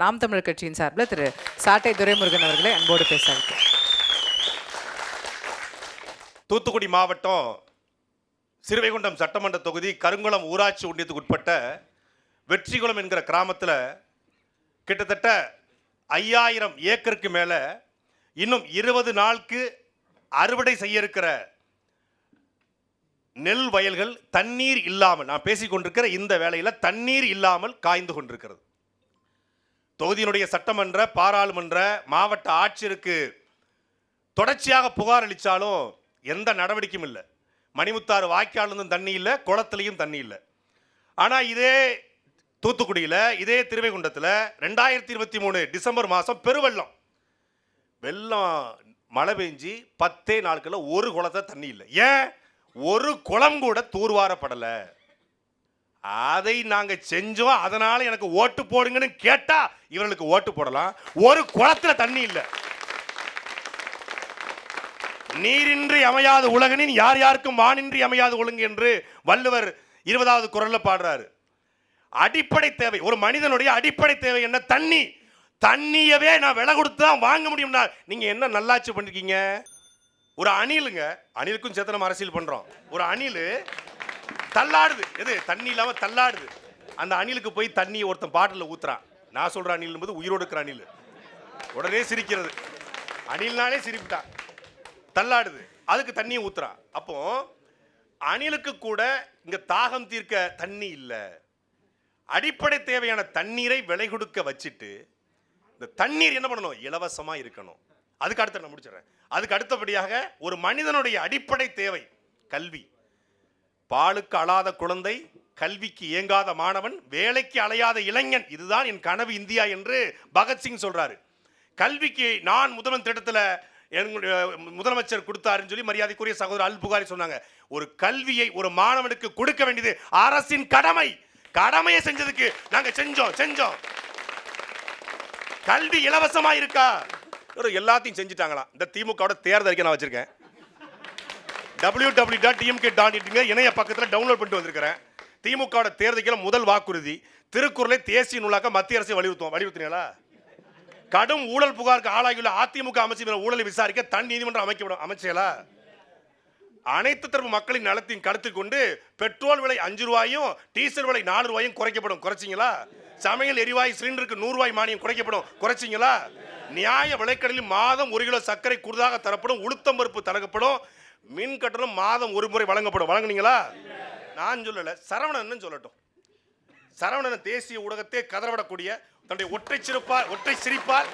நாம் தமிழர் கட்சியின் சார்பில் திரு சாட்டை துரைமுருகன் அவர்களை அன்போடு பேச அழைக்கிறேன். தூத்துக்குடி மாவட்டம் சிறுவைகுண்டம் சட்டமன்ற தொகுதி கருங்குளம் ஊராட்சி ஒன்றியத்துக்கு உட்பட்ட வெற்றிகுளம் என்கிற கிராமத்தில் கிட்டத்தட்ட 5000 ஏக்கருக்கு மேலே இன்னும் 20 நாளுக்கு அறுவடை செய்ய இருக்கிற நெல் வயல்கள் தண்ணீர் இல்லாமல், நான் பேசிக்கொண்டிருக்கிற இந்த வேளையில் தண்ணீர் இல்லாமல் காய்ந்து கொண்டிருக்கிறது. தொகுதியினுடைய சட்டமன்ற, பாராளுமன்ற, மாவட்ட ஆட்சியருக்கு தொடர்ச்சியாக புகார் அளித்தாலும் எந்த நடவடிக்கையும் இல்லை. மணிமுத்தாறு வாய்க்காலிலும் தண்ணி இல்லை, குளத்திலையும் தண்ணி இல்லை. ஆனால் இதே தூத்துக்குடியில், இதே திருவைகுண்டத்தில் 2023 டிசம்பர் மாதம் பெருவெள்ளம், மழை பெஞ்சு 10 நாட்களில் ஒரு குளத்தை தண்ணி இல்லை. ஏன் ஒரு குளம் கூட தூர்வாரப்படலை. அதை நாங்கள் செஞ்சோம், அதனால எனக்கு ஓட்டு போடுங்கன்னு கேட்டா இவர்களுக்கு ஓட்டு போடலாம். ஒரு குளத்துல தண்ணி இல்லை. நீரின்றி அமையாத உலகனின் யார் யாருக்கும் வானின்றி அமையாத ஒழுங்கு என்று வள்ளுவர் 20வது குறள்ல பாடுறாரு. அடிப்படை தேவை, ஒரு மனிதனுடைய அடிப்படை தேவை என்ன? தண்ணி. தண்ணியவே நான் விலை கொடுத்து தான் வாங்க முடியும்னா நீங்க என்ன நல்லாட்சி பண்ணிருக்கீங்க? ஒரு அணிலுங்க, அணிலுக்கும் சேர்த்து நம்ம அரசியல் பண்றோம். ஒரு அணில் தள்ளாடுது, எது தண்ணி இல்லாம தள்ளாடுது. அந்த அணிலுக்கு போய் தண்ணி ஒருத்தன் பாட்டில் ஊத்துறான். நான் சொல்ற அணில் என்பது உயிரோடு இருக்கிற அணில். உடனே சிரிக்கிறது, அணில்னாலே சிரிப்புட்டான். தள்ளாடுது, அதுக்கு தண்ணியை ஊத்துறான். அப்போ அணிலுக்கு கூட இங்க தாகம் தீர்க்க தண்ணி இல்லை. அடிப்படை தேவையான தண்ணீரை விலை கொடுக்க வச்சுட்டு இந்த தண்ணீர் என்ன பண்ணணும்? இலவசமா இருக்கணும். அதுக்கு அடுத்து நான் முடிச்சிடறேன். அதுக்கு அடுத்தபடியாக ஒரு மனிதனுடைய அடிப்படை தேவை கல்வி. பாலுக்கு அழாத குழந்தை, கல்விக்கு ஏங்காத மாணவன், வேலைக்கு அலையாத இளைஞன், இதுதான் என் கனவு இந்தியா என்று பகத்சிங் சொல்றாரு. கல்விக்கு நான் முதல்வன் திட்டத்தில் முதலமைச்சர் கொடுத்தாருன்னு சொல்லி மரியாதைக்குரிய சகோதரர் அல் புகாரி சொன்னாங்க. ஒரு கல்வியை ஒரு மாணவனுக்கு கொடுக்க வேண்டியது அரசின் கடமை. கடமையை செஞ்சதுக்கு நாங்க செஞ்சோம். கல்வி இலவசமா இருக்கா? எல்லாத்தையும் செஞ்சுட்டாங்களாம். இந்த திமுகவோட தேர்தல் அறிக்கை நான் வச்சிருக்கேன். www.tmk.in இணைய பக்கத்தில் டவுன்லோட் பண்ணிட்டு வந்திருக்கிறேன். திமுகவோட தேர்தலுக்கு முதல் வாக்குறுதி, திருக்குறளை தேசிய நூலாக்க மத்திய அரசு வலியுறுத்தினீங்களா? கடும் ஊழல் புகாருக்கு ஆளாகியுள்ள அதிமுக அமைச்சர் ஊழலை விசாரிக்க தனி நீதிமன்றம் அமைச்சீங்களா? அனைத்து தரப்பு மக்களின் நலத்தின் கருத்தில் கொண்டு பெட்ரோல் விலை 5 ரூபாயும் டீசல் விலை 4 ரூபாயும் குறைக்கப்படும், குறைச்சிங்களா? சமையல் எரிவாயு சிலிண்டருக்கு 100 ரூபாய் மானியம் குறைக்கப்படும், குறைச்சிங்களா? நியாய விலைக்கடலில் மாதம் 1 கிலோ சர்க்கரை குறுதாக தரப்படும், உளுத்தம் பருப்பு தரப்படும், மின் கட்டணம் மாதம் 1 முறை வழங்கப்படும். வழங்குனீங்களா? நான் சொல்லல, சரவணன் சொல்லட்டும். சரவணன் தேசிய ஊடகத்தை கதறவிடக்கூடிய தன்னுடைய ஒற்றை சிரிப்பால்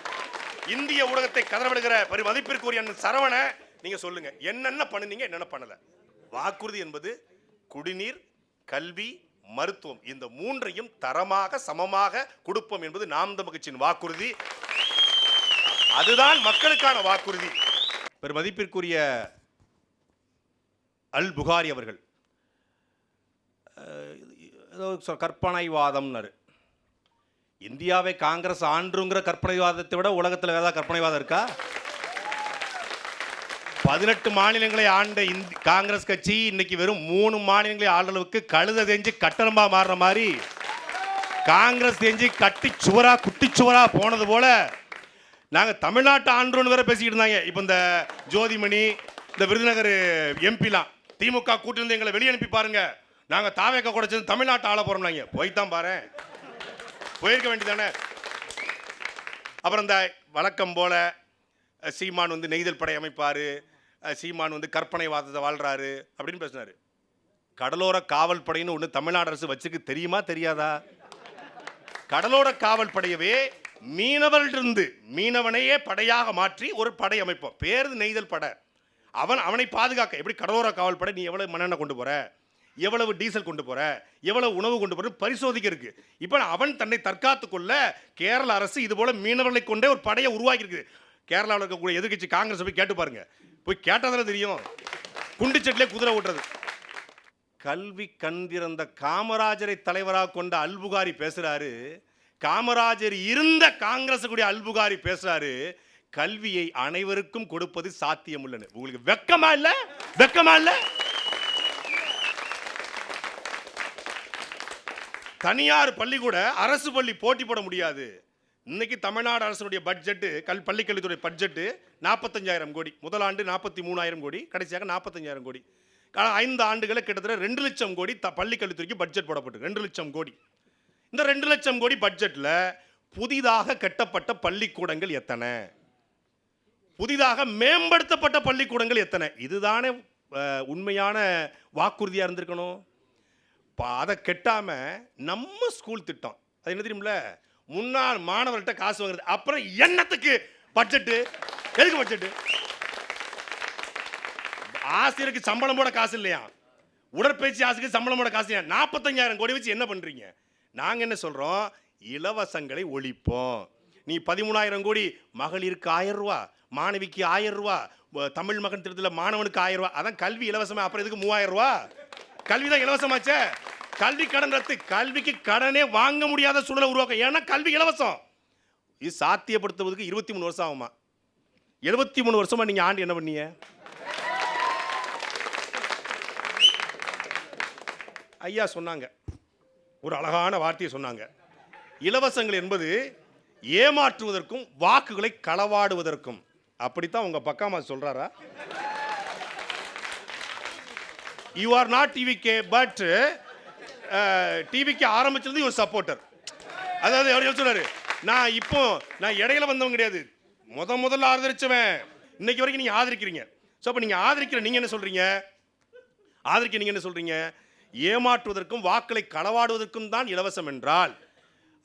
இந்திய ஊடகத்தை கதறவிடுகிற மதிப்பிற்குரிய சரவண, நீங்க சொல்லுங்க என்னென்ன பண்ணுனீங்க, என்னென்ன பண்ணல? வாக்குறுதி என்பது குடிநீர், கல்வி, மருத்துவம், இந்த 3ஐயும் தரமாக சமமாக கொடுப்போம் என்பது நாம் தமிழர் கட்சியின் வாக்குறுதி. அதுதான் மக்களுக்கான வாக்குறுதி. மதிப்பிற்குரிய அல் புகாரி அவர்கள் கற்பனைவாதம்னாரு. இந்தியாவை காங்கிரஸ் ஆண்டுங்கிற கற்பனைவாதத்தை விட உலகத்தில் வேற கற்பனைவாதம் இருக்கா? 18 மாநிலங்களை ஆண்ட காங்கிரஸ் கட்சி இன்னைக்கு வெறும் 3 மாநிலங்களை ஆள்ற அளவுக்கு கழுத தெரிஞ்சு கட்டணமா மாறுற மாதிரி காங்கிரஸ் தெரிஞ்சு குட்டிச்சுவரா போனது போல நாங்க தமிழ்நாட்டு ஆண்டோன்னு வேற பேசிக்கிட்டு இருந்தாங்க. இப்போ இந்த ஜோதிமணி, இந்த விருதுநகர் எம்பிலாம் திமுக கூட்டிலிருந்து எங்களை வெளியே அனுப்பி பாருங்க, நாங்க தாவேக்க கூட சேர்ந்து தமிழ்நாட்டு ஆள போறோம்னாங்க. போய்தான் பாரு, போயிருக்க வேண்டியதானே. அப்புறம் இந்த வழக்கம் போல சீமான் நெய்தல் படை அமைப்பாரு, சீமான் கற்பனைவாதத்தை வாழ்றாரு அப்படின்னு பேசினாரு. கடலோர காவல் படைன்னு ஒன்று தமிழ்நாடு அரசு வச்சுக்கு தெரியுமா தெரியாதா? கடலோர காவல் படையவே மீனவனையே படையாக மாற்றி ஒரு படை அமைப்போம். பேரு நெய்தல் படை. அவனை பாதுகாக்க எப்படி கடலோர காவல் படை, நீ எவ்வளவு மண்ணெண்ணெய் கொண்டு போற, எவ்வளவு டீசல் கொண்டு போற, எவ்வளவு உணவு கொண்டு போற பரிசோதிக்க இருக்கு. இப்போ அவன் தன்னை தற்காத்துக் கொள்ள கேரள அரசு இது போல மீனவர்களை கொண்டே ஒரு படையை உருவாக்கி இருக்கு. கேரளாவில் இருக்கக்கூடிய எதிர்கட்சி காங்கிரஸ் போய் கேட்டு பாருங்க, போய் கேட்டாதானே தெரியும். குண்டுச்சட்டிலே குதிரை ஓட்டுறது. கல்வி கண்டிருந்த காமராஜரை தலைவராக கொண்ட அல்புகாரி பேசுறாரு. காமராஜர் இருந்த காங்கிரஸ் கூடிய அல்புகாரி பேசுறாரு, கல்வியை அனைவருக்கும் கொடுப்பது சாத்தியம் உள்ளது. உங்களுக்கு வெக்கமா இல்ல? வெக்கமா இல்ல? தனியார் பள்ளி கூட அரசு பள்ளி போட்டி போட முடியாது. இன்னைக்கு தமிழ்நாடு அரசுடைய பட்ஜெட்டு பள்ளிக்கல்வித்துறை பட்ஜெட்டு 45,000 கோடி. முதல் ஆண்டு 43,000 கோடி, கடைசியாக 45,000 கோடி. 5 ஆண்டுகளை கிட்டத்தட்ட 2 லட்சம் கோடி பள்ளிக்கல்வித்துறைக்கு பட்ஜெட் போடப்பட்டு 2 லட்சம் கோடி. இந்த 2 லட்சம் கோடி பட்ஜெட்டில் புதிதாக கட்டப்பட்ட பள்ளிக்கூடங்கள் எத்தனை, புதிதாக மேம்படுத்தப்பட்ட பள்ளிக்கூடங்கள் எத்தனை? இதுதானே உண்மையான வாக்குறுதியாக இருந்திருக்கணும். அதை கெட்டாம நம்ம ஸ்கூல் திட்டம், அது என்ன தெரியுமில்ல, முன்னாள் மாணவர்கிட்ட காசு வாங்குறது. அப்புறம் என்னத்துக்கு பட்ஜெட்டு? எதுக்கு பட்ஜெட்டு? ஆசிரியருக்கு சம்பளம் போட காசு இல்லையா, உடற்பயிற்சி ஆசிரியருக்கு சம்பளம் போட காசு இல்லையா? 45,000 கோடி வச்சு என்ன பண்றீங்க? நாங்க என்ன சொல்றோம், இலவசங்களை ஒழிப்போம். நீ 13,000 கோடி மகளிருக்கு 1,000 ரூபாய், மாணவிக்கு 1,000 ரூபாய், தமிழ் மகன் திட்டத்தில் மாணவனுக்கு 1,000 ரூபாய், அதான் கல்வி இலவசமா. அப்புறம் எதுக்கு 3,000 ரூபாய்? கல்விதான் இலவசமாச்சே. கல்வி கடன் ரத்து, கல்விக்கு கடனே வாங்க முடியாத சூழலை உருவாக்க. ஏன்னா கல்வி இலவசம். இது சாத்தியப்படுத்துவதற்கு 23 வருஷம் ஆகுமா? 73 வருஷமா நீங்க ஆண்டு என்ன பண்ணீங்க? ஐயா சொன்னாங்க, ஒரு அழகான வார்த்தையை சொன்னாங்க. இலவசங்கள் என்பது ஏமாற்றுவதற்கும் வாக்குகளை களவாடுவதற்கும். அப்படித்தான் உங்க பக்காமா சொல்றாரா? You are not TVK, but டிவிக்கு ஆரம்பிச்சது ஒரு சப்போர்ட்டர். அதாவது அவர் சொல்றாரு, நான் இடையில வந்தவங்க கிடையாது, முதல்ல ஆதரிச்சவன். இன்னைக்கு வரைக்கும் நீங்க ஆதரிக்கிறீங்க. ஸோ அப்போ நீங்க நீங்க என்ன சொல்றீங்க? நீங்க என்ன சொல்றீங்க? ஏமாற்றுவதற்கும் வாக்களை களவாடுவதற்கும் தான் இலவசம் என்றால்,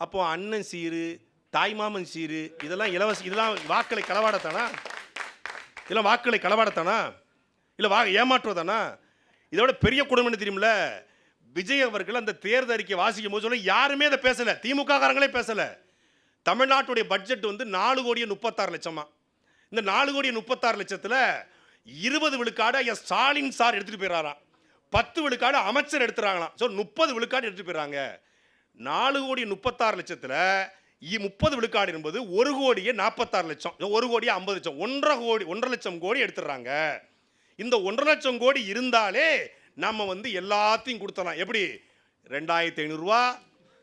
அப்போ அண்ணன் சீரு, தாய்மாமன் சீரு, இதெல்லாம் இலவசம், இதெல்லாம் வாக்களை களவாடத்தானா? இதெல்லாம் வாக்களை களவாடத்தானா? இல்லை ஏமாற்றுவதானா? இதோட பெரிய குடும்பம் என்ன தெரியுமில்ல, விஜய் அவர்கள் அந்த தேர்தல் அறிக்கை வாசிக்கும் போது சொல்ல யாருமே அதை பேசல, திமுக காரங்களே பேசல. தமிழ்நாட்டுடைய பட்ஜெட் வந்து 4,36,00,000. இந்த 4,36,00,000த்தில் 20 விழுக்காடு ஐயா ஸ்டாலின் சார் எடுத்துட்டு போயிடறாராம், 10 விழுக்காடு அமைச்சர் எடுத்துறாங்களாம். ஸோ 30 விழுக்காடு எடுத்துட்டு போயிடறாங்க. 4,36,00,000த்தில் 30 விழுக்காடு என்பது 1,46,00,000, 1,50,00,000, 1,50,00,000 லட்சம் கோடி எடுத்துடுறாங்க. இந்த 1,50,00,000 லட்சம் கோடி இருந்தாலே நம்ம வந்து எல்லாத்தையும் கொடுத்தலாம். எப்படி? 2,500 ரூபா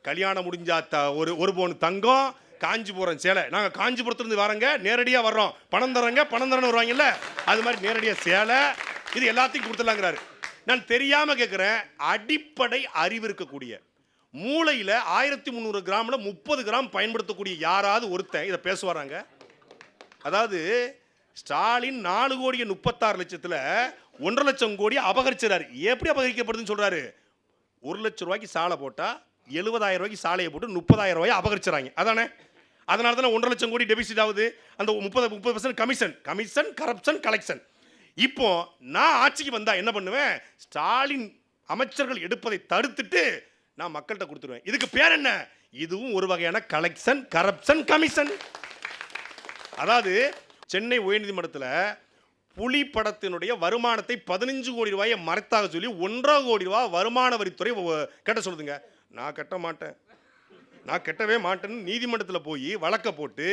கல்யாணம் முடிஞ்சா ஒரு பவுன் தங்கம், காஞ்சிபுரம் சேலை. நாங்கள் காஞ்சிபுரத்துலேருந்து வரோங்க, நேரடியாக வர்றோம், பணம் தரேன்னு வருவாங்கல்ல, அது மாதிரி நேரடியாக சேலை, இது எல்லாத்தையும் கொடுத்துடலாங்கிறாரு. நான் தெரியாமல் கேட்குறேன், அடிப்படை அறிவு இருக்கக்கூடிய மூளையில் 1300 கிராமில் 30 கிராம் பயன்படுத்தக்கூடிய யாராவது ஒருத்தன் இதை பேசுவாராங்க? அதாவது ஸ்டாலின் 4,36,00,000த்தில் 1,50,00,000 கோடி அபகரிச்சாரு. எப்படி அபகரிக்கப்படுதுன்னு சொல்றாரு? 1,00,000 ரூபாய்க்கு சாலை போட்டா 70,000 ரூபாய்க்கு சாலையை போட்டு 30,000 ரூபாய் அபகரிச்சாங்க. அதானே? அதனால தானே 1,50,00,000 கோடி டெபிசிட் ஆகுது. அந்த 30% கமிஷன் கரப்ஷன் கலெக்ஷன். இப்போ நான் ஆட்சிக்கு வந்தா என்ன பண்ணுவேன்? ஸ்டாலின் அமைச்சர்கள் எடுப்பதை தடுத்துட்டு நான் மக்கள்கிட்ட கொடுத்துருவேன். இதுக்கு பேர் என்ன? இதுவும் ஒரு வகையான கலெக்ஷன் கரப்ஷன் கமிஷன். அதாவது சென்னை உயர்நீதிமன்றத்தில் புலி படத்தினுடைய வருமானத்தை 15 கோடி ரூபாயை மறைத்தாக சொல்லி 1.5 கோடி ரூபாய் வருமான வரித்துறை கட்ட சொல்லுதுங்க. நான் கட்ட மாட்டேன், நான் கட்டவே மாட்டேன்னு நீதிமன்றத்தில் போய் வழக்க போட்டு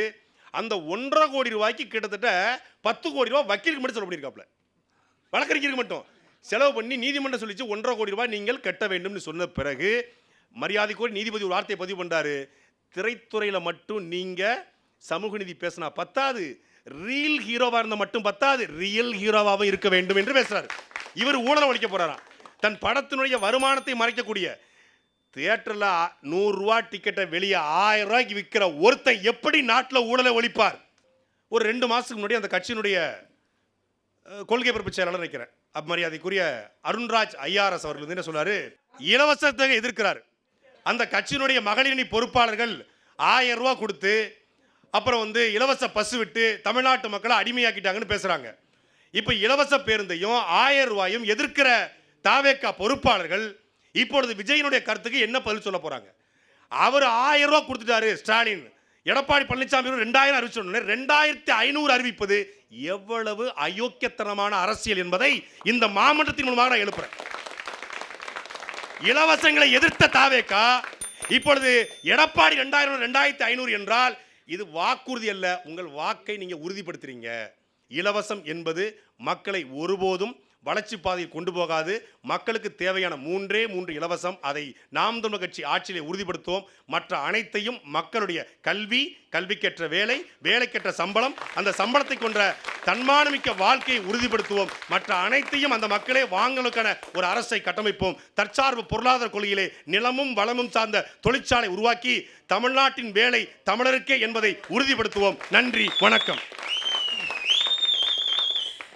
அந்த 1.5 கோடி ரூபாய்க்கு கிட்டத்தட்ட 10 கோடி ரூபாய் வக்கீலுக்கு மட்டும் சொல்ல பண்ணியிருக்காப்ல. வழக்கறிஞருக்கு மட்டும் செலவு பண்ணி நீதிமன்றம் சொல்லிச்சு 1.5 கோடி ரூபாய் நீங்கள் கட்ட வேண்டும்னு சொன்ன பிறகு மரியாதைக்கோடி நீதிபதி ஒரு வார்த்தையை பதிவு பண்றாரு, திரைத்துறையில் மட்டும் நீங்க சமூக நீதி பேசினா பத்தாது, ரியல் ஹீரோவா இருந்த மட்டும் பத்தாது, ரியல் ஹீரோவாகவும் இருக்க வேண்டும் என்று பேசுறாரு. இவர் ஊழல் ஒழிக்க போறாராம். தன் படத்தினுடைய வருமானத்தை மறைக்கக்கூடிய தியேட்டர்ல 100 ரூபாய் டிக்கெட்டை வெளியே 1000 ரூபாய்க்கு விற்கிற ஒருத்தன் எப்படி நாட்டில் ஊழலை ஒழிப்பார்? ஒரு 2 மாசத்துக்கு முன்னாடி அந்த கட்சியினுடைய கொள்கை பரப்பு செயலாளர் நினைக்கிறேன், மரியாதைக்குரிய அருண்ராஜ் ஐஆர்எஸ் அவர்கள் என்ன சொன்னாரு? இலவசத்தை எதிர்க்கிறார். அந்த கட்சியினுடைய மகளிரணி பொறுப்பாளர்கள் 1000 ரூபாய் கொடுத்து அப்புறம் வந்து இலவச பஸ் விட்டு தமிழ்நாட்டு மக்களை அடிமையாக்கிட்டாங்கன்னு பேசுறாங்க. இப்போ இலவச பேருந்தையும் 1000 ரூபாயும் எதிர்க்கிற தாவேக்கா பொறுப்பாளர்கள் இப்பொழுது விஜயனுடைய கருத்துக்கு என்ன பதில் சொல்ல போறாங்க? அவர் 1000 ரூபாய் கொடுத்துட்டாரு ஸ்டாலின், எடப்பாடி பழனிசாமி 2000 அறிவிச்சோன்னு 2500 அறிவிப்பது எவ்வளவு அயோக்கியத்தனமான அரசியல் என்பதை இந்த மாமன்றத்தின் மூலமாக நான் எழுப்புறேன். இலவசங்களை எதிர்த்த தாவேக்கா இப்பொழுது எடப்பாடி 2000 2500 என்றால் இது வாக்குறுதி அல்ல, உங்கள் வாக்கை நீங்க உறுதிப்படுத்துறீங்க. இலவசம் என்பது மக்களை ஒருபோதும் வளர்ச்சி பாதையில் கொண்டு போகாது. மக்களுக்கு தேவையான 3 இலவசம். அதை நாம் தமிழர் கட்சி ஆட்சியிலே உறுதிப்படுத்துவோம். மற்ற அனைத்தையும் மக்களுடைய கல்வி, கல்விக்கேற்ற வேலை, வேலைக்கேற்ற சம்பளம், அந்த சம்பளத்தை கொண்ட தன்மானமிக்க வாழ்க்கையை உறுதிப்படுத்துவோம். மற்ற அனைத்தையும் அந்த மக்களே வாங்கலுக்கான ஒரு அரசை கட்டமைப்போம். தற்சார்பு பொருளாதார கொள்கையிலே நிலமும் வளமும் சார்ந்த தொழிற்சாலை உருவாக்கி தமிழ்நாட்டின் வேலை தமிழருக்கே என்பதை உறுதிப்படுத்துவோம். நன்றி, வணக்கம்.